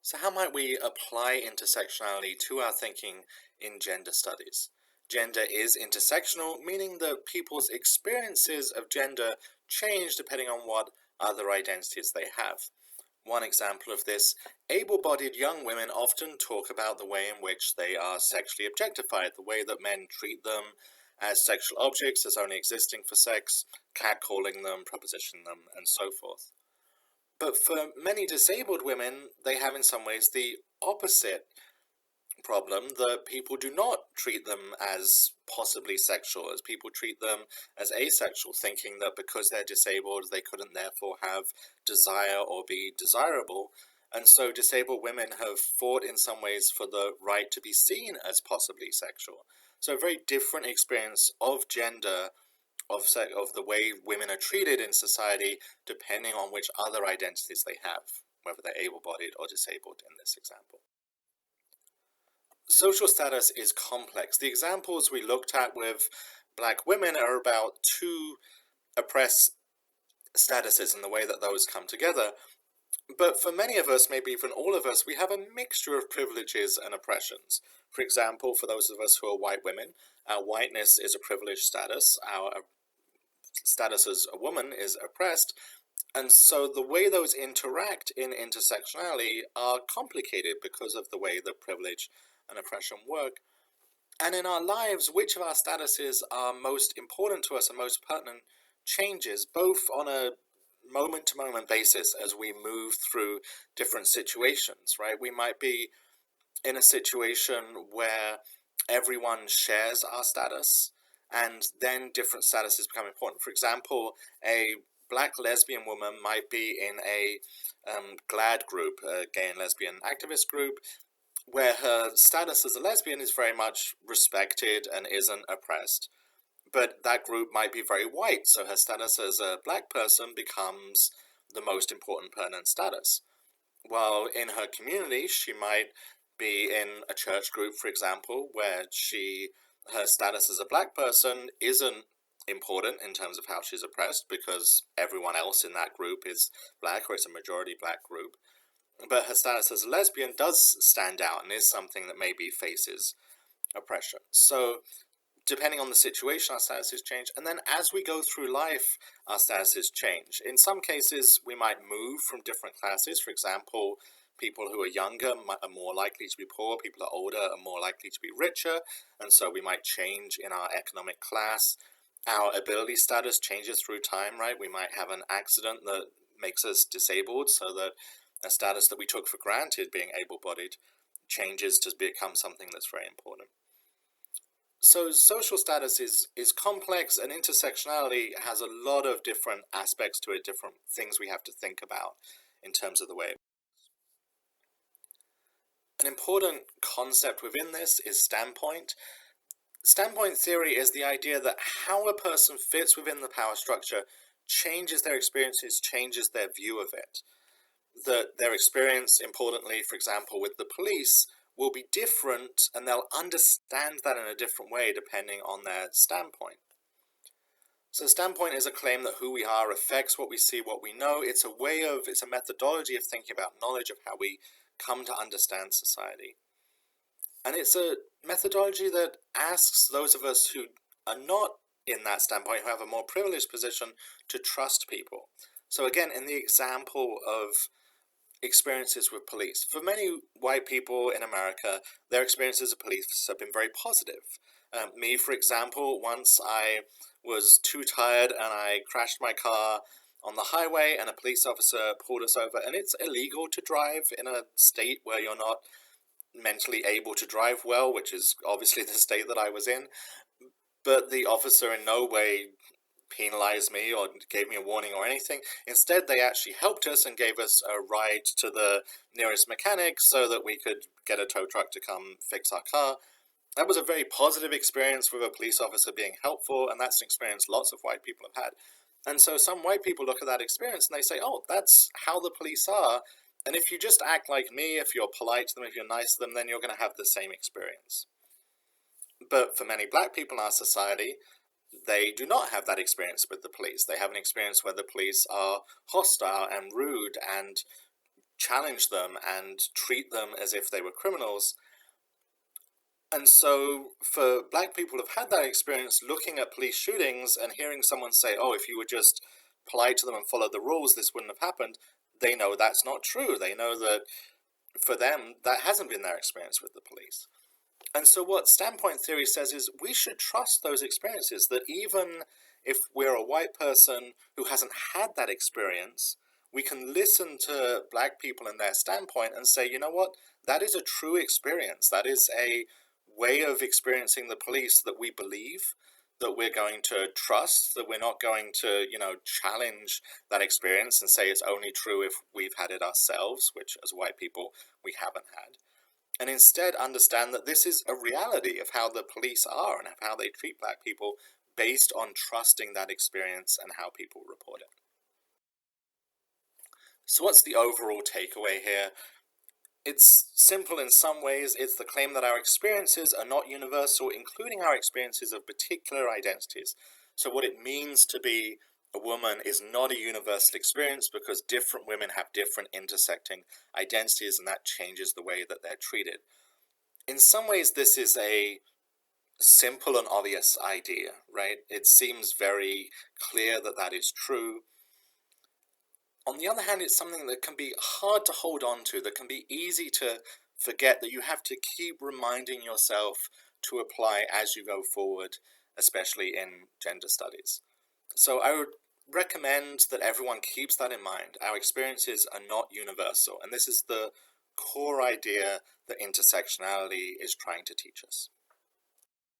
So how might we apply intersectionality to our thinking in gender studies? Gender is intersectional, meaning that people's experiences of gender change depending on what other identities they have. One example of this, able-bodied young women often talk about the way in which they are sexually objectified, the way that men treat them as sexual objects, as only existing for sex, catcalling them, propositioning them, and so forth. But for many disabled women, they have in some ways the opposite problem that people do not treat them as possibly sexual, as people treat them as asexual, thinking that because they're disabled, they couldn't therefore have desire or be desirable. And so disabled women have fought in some ways for the right to be seen as possibly sexual. So a very different experience of gender of the way women are treated in society, depending on which other identities they have, whether they're able-bodied or disabled in this example. Social status is complex. The examples we looked at with Black women are about two oppressed statuses and the way that those come together. But for many of us, maybe even all of us, we have a mixture of privileges and oppressions. For example, for those of us who are white women, our whiteness is a privileged status. Our status as a woman is oppressed, and so the way those interact in intersectionality are complicated because of the way that privilege and oppression work. And in our lives, which of our statuses are most important to us and most pertinent changes, both on a moment-to-moment basis as we move through different situations, right? We might be in a situation where everyone shares our status, and then different statuses become important. For example, a Black lesbian woman might be in a GLAAD group, a gay and lesbian activist group, where her status as a lesbian is very much respected and isn't oppressed. But that group might be very white, so her status as a Black person becomes the most important pertinent status. While in her community, she might be in a church group, for example, where her status as a Black person isn't important in terms of how she's oppressed because everyone else in that group is Black, or it's a majority Black group. But her status as a lesbian does stand out and is something that maybe faces oppression. So depending on the situation, our statuses change. And then as we go through life, our statuses change. In some cases, we might move from different classes. For example, people who are younger are more likely to be poor. People who are older are more likely to be richer. And so we might change in our economic class. Our ability status changes through time, right? We might have an accident that makes us disabled, so that a status that we took for granted, being able-bodied, changes to become something that's very important. So social status is complex, and intersectionality has a lot of different aspects to it, different things we have to think about in terms of the way. An important concept within this is standpoint. Standpoint theory is the idea that how a person fits within the power structure changes their experiences, changes their view of it. That their experience, importantly, for example, with the police, will be different, and they'll understand that in a different way depending on their standpoint. So standpoint is a claim that who we are affects what we see, what we know. It's a methodology of thinking about knowledge, of how we come to understand society. And it's a methodology that asks those of us who are not in that standpoint, who have a more privileged position, to trust people. So again, in the example of experiences with police. For many white people in America, their experiences of police have been very positive. Me, for example, once I was too tired and I crashed my car on the highway and a police officer pulled us over, and it's illegal to drive in a state where you're not mentally able to drive well, which is obviously the state that I was in, but the officer in no way penalized me or gave me a warning or anything. Instead, they actually helped us and gave us a ride to the nearest mechanic so that we could get a tow truck to come fix our car. That was a very positive experience with a police officer being helpful, and that's an experience lots of white people have had. And so some white people look at that experience and they say, oh, that's how the police are, and if you just act like me, if you're polite to them, if you're nice to them, then you're going to have the same experience. But for many Black people in our society, they do not have that experience with the police. They have an experience where the police are hostile and rude and challenge them and treat them as if they were criminals. And so, for black people who've had that experience looking at police shootings and hearing someone say, oh, if you were just polite to them and followed the rules, this wouldn't have happened, they know that's not true. They know that for them, that hasn't been their experience with the police. And so what standpoint theory says is we should trust those experiences, that even if we're a white person who hasn't had that experience, we can listen to black people and their standpoint and say, you know what, that is a true experience. That is a way of experiencing the police that we believe, that we're going to trust, that we're not going to, challenge that experience and say it's only true if we've had it ourselves, which as white people we haven't had. And instead understand that this is a reality of how the police are and of how they treat black people based on trusting that experience and how people report it. So what's the overall takeaway here? It's simple in some ways. It's the claim that our experiences are not universal, including our experiences of particular identities. So what it means to be a woman is not a universal experience because different women have different intersecting identities, and that changes the way that they're treated. In some ways, this is a simple and obvious idea, right? It seems very clear that that is true. On the other hand, it's something that can be hard to hold on to, that can be easy to forget, that you have to keep reminding yourself to apply as you go forward, especially in gender studies. So I would recommend that everyone keeps that in mind. Our experiences are not universal, and this is the core idea that intersectionality is trying to teach us.